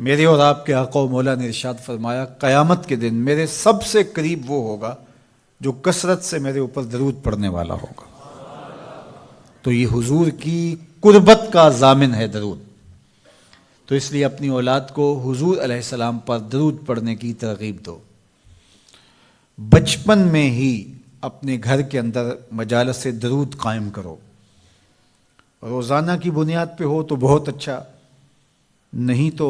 میرے اور آپ کے آقا و مولا نے ارشاد فرمایا قیامت کے دن میرے سب سے قریب وہ ہوگا جو کثرت سے میرے اوپر درود پڑھنے والا ہوگا۔ تو یہ حضور کی قربت کا ضامن ہے درود۔ تو اس لیے اپنی اولاد کو حضور علیہ السلام پر درود پڑھنے کی ترغیب دو۔ بچپن میں ہی اپنے گھر کے اندر مجالس درود قائم کرو۔ روزانہ کی بنیاد پہ ہو تو بہت اچھا، نہیں تو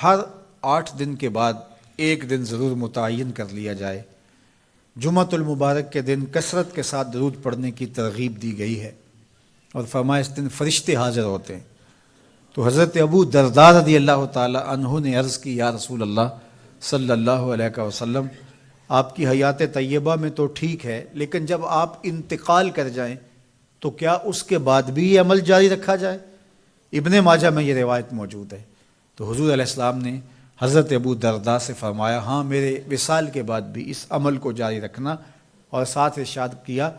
ہر 8 دن کے بعد ایک دن ضرور متعین کر لیا جائے۔ جمعۃ المبارک کے دن کثرت کے ساتھ درود پڑھنے کی ترغیب دی گئی ہے، اور فرمایا اس دن فرشتے حاضر ہوتے ہیں۔ تو حضرت ابو درداء رضی اللہ تعالی عنہ نے عرض کی، یا رسول اللہ صلی اللہ علیہ وسلم، آپ کی حیات طیبہ میں تو ٹھیک ہے، لیکن جب آپ انتقال کر جائیں تو کیا اس کے بعد بھی یہ عمل جاری رکھا جائے؟ ابن ماجہ میں یہ روایت موجود ہے۔ تو حضور علیہ السلام نے حضرت ابو درداء سے فرمایا، ہاں میرے وصال کے بعد بھی اس عمل کو جاری رکھنا، اور ساتھ ارشاد کیا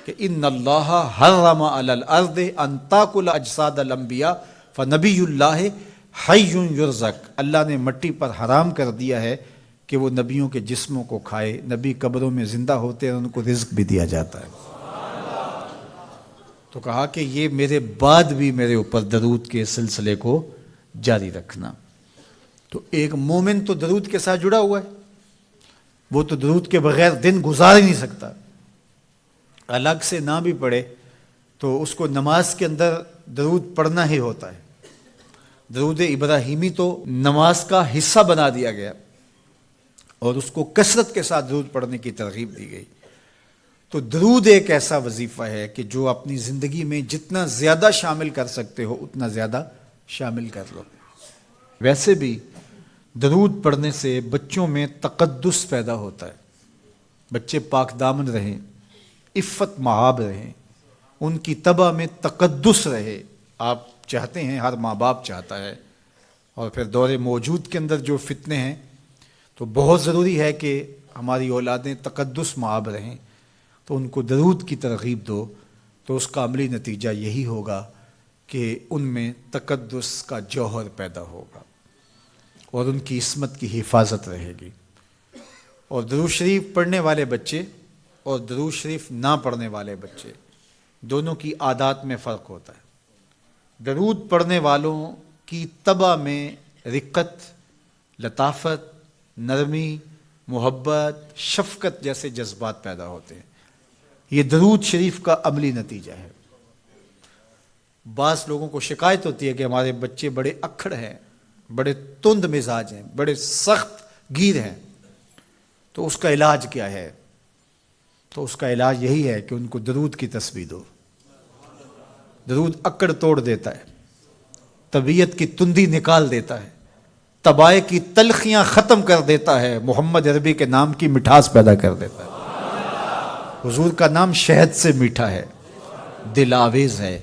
کہ ان اللہ حرم علی الارض ان تاکل اجساد الانبیاء فنبی اللہ حی یرزق۔ اللہ نے مٹی پر حرام کر دیا ہے کہ وہ نبیوں کے جسموں کو کھائے۔ نبی قبروں میں زندہ ہوتے ہیں، ان کو رزق بھی دیا جاتا ہے۔ تو کہا کہ یہ میرے بعد بھی میرے اوپر درود کے سلسلے کو جاری رکھنا۔ تو ایک مومن تو درود کے ساتھ جڑا ہوا ہے، وہ تو درود کے بغیر دن گزار ہی نہیں سکتا۔ الگ سے نہ بھی پڑھے تو اس کو نماز کے اندر درود پڑھنا ہی ہوتا ہے۔ درود ابراہیمی تو نماز کا حصہ بنا دیا گیا، اور اس کو کثرت کے ساتھ درود پڑھنے کی ترغیب دی گئی۔ تو درود ایک ایسا وظیفہ ہے کہ جو اپنی زندگی میں جتنا زیادہ شامل کر سکتے ہو اتنا زیادہ شامل کر لو۔ ویسے بھی درود پڑھنے سے بچوں میں تقدس پیدا ہوتا ہے، بچے پاک دامن رہیں، عفت مآب رہیں، ان کی طبع میں تقدس رہے۔ آپ چاہتے ہیں، ہر ماں باپ چاہتا ہے، اور پھر دور موجود کے اندر جو فتنے ہیں تو بہت ضروری ہے کہ ہماری اولادیں تقدس مآب رہیں۔ تو ان کو درود کی ترغیب دو، تو اس کا عملی نتیجہ یہی ہوگا کہ ان میں تقدس کا جوہر پیدا ہوگا، اور ان کی عصمت کی حفاظت رہے گی۔ اور درود شریف پڑھنے والے بچے اور درود شریف نہ پڑھنے والے بچے دونوں کی عادات میں فرق ہوتا ہے۔ درود پڑھنے والوں کی طبع میں رقت، لطافت، نرمی، محبت، شفقت جیسے جذبات پیدا ہوتے ہیں۔ یہ درود شریف کا عملی نتیجہ ہے۔ بعض لوگوں کو شکایت ہوتی ہے کہ ہمارے بچے بڑے اکھڑ ہیں، بڑے تند مزاج ہیں، بڑے سخت گیر ہیں، تو اس کا علاج کیا ہے؟ تو اس کا علاج یہی ہے کہ ان کو درود کی تسبیح دو۔ درود اکڑ توڑ دیتا ہے، طبیعت کی تندی نکال دیتا ہے، طبائع کی تلخیاں ختم کر دیتا ہے، محمد عربی کے نام کی مٹھاس پیدا کر دیتا ہے۔ حضور کا نام شہد سے میٹھا ہے، دل آویز ہے۔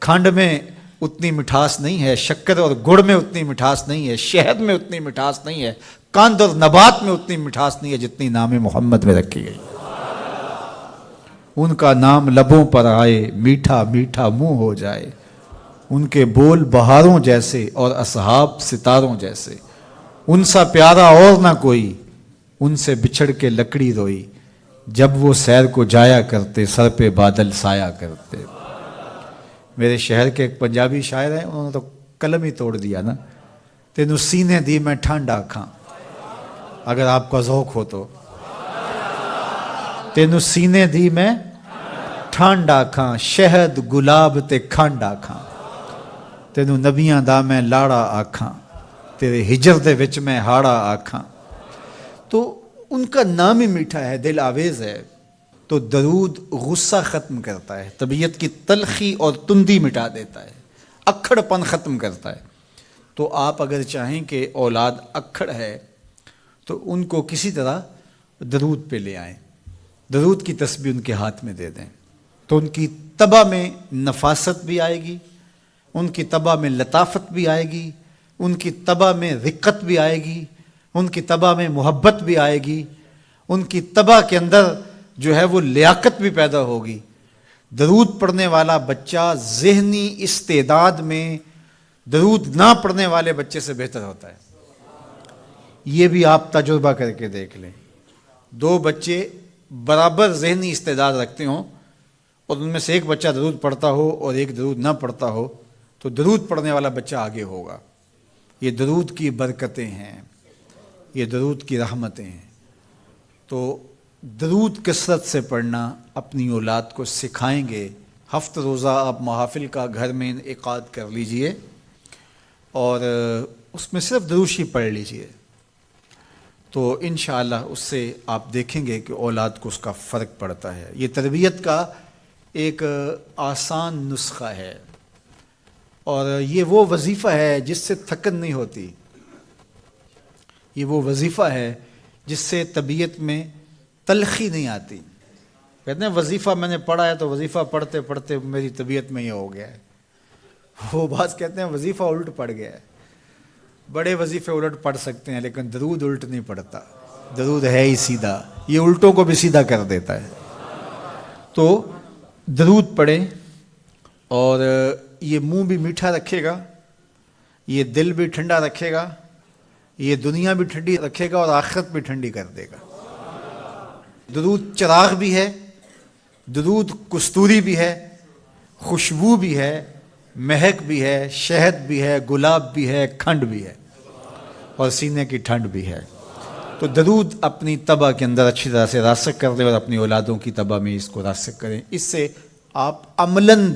کھنڈ میں اتنی مٹھاس نہیں ہے، شکر اور گڑ میں اتنی مٹھاس نہیں ہے، شہد میں اتنی مٹھاس نہیں ہے، قند اور نبات میں اتنی مٹھاس نہیں ہے جتنی نام محمد میں رکھی گئی۔ ان کا نام لبوں پر آئے، میٹھا میٹھا منہ ہو جائے، ان کے بول بہاروں جیسے اور اصحاب ستاروں جیسے، ان سا پیارا اور نہ کوئی، ان سے بچھڑ کے لکڑی روئی، جب وہ سیر کو جایا کرتے سر پہ بادل سایا کرتے۔ میرے شہر کے ایک پنجابی شاعر ہیں، انہوں نے تو قلم ہی توڑ دیا نا، تینوں سینے دی میں ٹھنڈ آکھاں، اگر آپ کا ذوق ہو تو، تینوں سینے دی میں ٹھنڈ آکھاں، شہد گلاب تے کھنڈ آکھاں، تینوں نبیاں دا میں لاڑا آکھاں، تیرے ہجر دے وچ میں ہاڑا آکھاں۔ تو ان کا نام ہی میٹھا ہے، دل آویز ہے۔ تو درود غصہ ختم کرتا ہے، طبیعت کی تلخی اور تندی مٹا دیتا ہے، اکھڑ پن ختم کرتا ہے۔ تو آپ اگر چاہیں کہ اولاد اکھڑ ہے تو ان کو کسی طرح درود پہ لے آئیں، درود کی تسبیح ان کے ہاتھ میں دے دیں، تو ان کی طبع میں نفاست بھی آئے گی، ان کی طبع میں لطافت بھی آئے گی، ان کی طبع میں رقت بھی آئے گی، ان کی طبع میں محبت بھی آئے گی، ان کی طبع کے اندر جو ہے وہ لیاقت بھی پیدا ہوگی۔ درود پڑھنے والا بچہ ذہنی استعداد میں درود نہ پڑھنے والے بچے سے بہتر ہوتا ہے۔ یہ بھی آپ تجربہ کر کے دیکھ لیں، دو بچے برابر ذہنی استعداد رکھتے ہوں اور ان میں سے ایک بچہ درود پڑھتا ہو اور ایک درود نہ پڑھتا ہو تو درود پڑھنے والا بچہ آگے ہوگا۔ یہ درود کی برکتیں ہیں، یہ درود کی رحمتیں ہیں۔ تو درود کثرت سے پڑھنا اپنی اولاد کو سکھائیں گے۔ ہفتہ روزہ آپ محافل کا گھر میں انعقاد کر لیجئے اور اس میں صرف درود شریف پڑھ لیجئے، تو انشاءاللہ اس سے آپ دیکھیں گے کہ اولاد کو اس کا فرق پڑتا ہے۔ یہ تربیت کا ایک آسان نسخہ ہے اور یہ وہ وظیفہ ہے جس سے تھکن نہیں ہوتی، یہ وہ وظیفہ ہے جس سے طبیعت میں تلخی نہیں آتی۔ کہتے ہیں وظیفہ میں نے پڑھا ہے تو وظیفہ پڑھتے پڑھتے میری طبیعت میں یہ ہو گیا ہے، وہ بات کہتے ہیں وظیفہ الٹ پڑ گیا ہے۔ بڑے وظیفے الٹ پڑھ سکتے ہیں لیکن درود الٹ نہیں پڑتا، درود ہے ہی سیدھا، یہ الٹوں کو بھی سیدھا کر دیتا ہے۔ تو درود پڑھیں اور یہ منہ بھی میٹھا رکھے گا، یہ دل بھی ٹھنڈا رکھے گا، یہ دنیا بھی ٹھنڈی رکھے گا اور آخرت بھی ٹھنڈی کر دے گا۔ درود چراغ بھی ہے، درود کستوری بھی ہے، خوشبو بھی ہے، مہک بھی ہے، شہد بھی ہے، گلاب بھی ہے، کھنڈ بھی ہے اور سینے کی ٹھنڈ بھی ہے۔ تو درود اپنی طبع کے اندر اچھی طرح سے راسخ کر لیں اور اپنی اولادوں کی طبع میں اس کو راسخ کریں، اس سے آپ عملاً